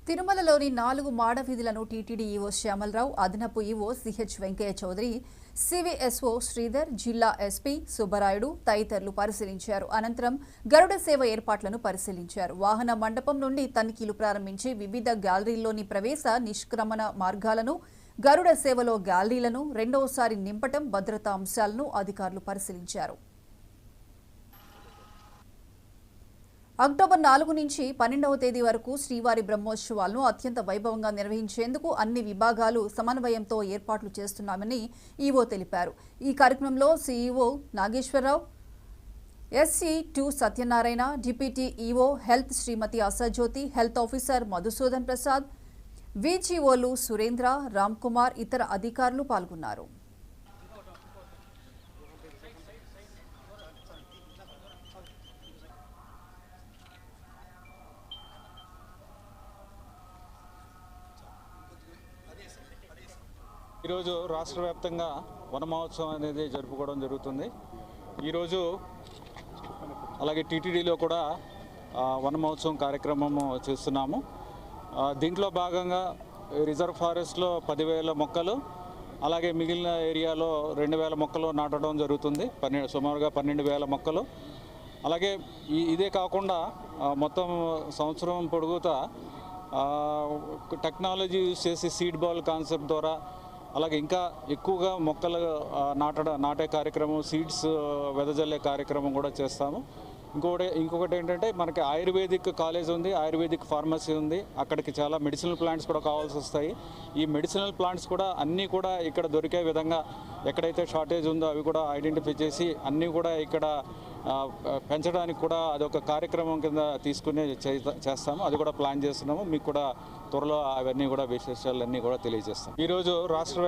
తిరుమలలోని 4 మాడ వీధులను టీటీడీ ఈవో శ్యామలరావు, అదనపు EO CH Venkaiah Chowdary, CVSO Sridhar, జిల్లా ఎస్పీ సుబ్బరాయుడు తదితరులు పరిశీలించారు. అనంతరం గరుడ సేవ ఏర్పాట్లను పరిశీలించారు. వాహన మండపం నుండి తనిఖీలు ప్రారంభించి వివిధ గ్యాలరీల్లోని ప్రవేశ నిష్క్రమణ మార్గాలను, గరుడ సేవలో గ్యాలరీలను రెండవసారి నింపటం, భద్రతా అంశాలను అధికారులు పరిశీలించారు. అక్టోబర్ 4 నుంచి 12వ తేదీ వరకు శ్రీవారి బ్రహ్మోత్సవాలను అత్యంత వైభవంగా నిర్వహించేందుకు అన్ని విభాగాలు సమన్వయంతో ఏర్పాట్లు చేస్తున్నామని ఈవో తెలిపారు. ఈ కార్యక్రమంలో CEO Nageswararao, SC2 Satyanarayana, deputy EO health Srimati Asajyothi, health officer Madhusudan Prasad, విజిఓలు సురేంద్ర, రామ్ కుమార్, ఇతర అధికారులు పాల్గొన్నారు. ఈరోజు రాష్ట్ర వ్యాప్తంగా వన మహోత్సవం అనేది జరుపుకోవడం జరుగుతుంది. ఈరోజు అలాగే టీటీడీలో కూడా వన మహోత్సవం కార్యక్రమం చేస్తున్నాము. దీంట్లో భాగంగా రిజర్వ్ ఫారెస్ట్లో 10,000 మొక్కలు, అలాగే మిగిలిన ఏరియాలో 2,000 మొక్కలు నాటడం జరుగుతుంది. సుమారుగా 12,000 మొక్కలు. అలాగే ఇదే కాకుండా మొత్తం సంవత్సరం పొడుగుతా టెక్నాలజీ యూజ్ చేసి సీడ్ బాల్ కాన్సెప్ట్ ద్వారా అలాగే ఇంకా ఎక్కువగా మొక్కలు నాటే కార్యక్రమం, సీడ్స్ వెదజల్లే కార్యక్రమం కూడా చేస్తాము. ఇంకొకటి ఏంటంటే మనకి ఆయుర్వేదిక్ కాలేజ్ ఉంది, ఆయుర్వేదిక్ ఫార్మసీ ఉంది. అక్కడికి చాలా మెడిసినల్ ప్లాంట్స్ కూడా కావాల్సి వస్తాయి. ఈ మెడిసినల్ ప్లాంట్స్ కూడా అన్నీ కూడా ఇక్కడ దొరికే విధంగా ఎక్కడైతే షార్టేజ్ ఉందో అవి కూడా ఐడెంటిఫై చేసి అన్నీ కూడా ఇక్కడ పెంచడానికి కూడా అదొక కార్యక్రమం కింద తీసుకుని చేస్తాము. అది కూడా ప్లాన్ చేస్తున్నాము. మీకు కూడా త్వరలో అవన్నీ కూడా విశేషాలన్నీ కూడా తెలియజేస్తాం. ఈరోజు రాష్ట్ర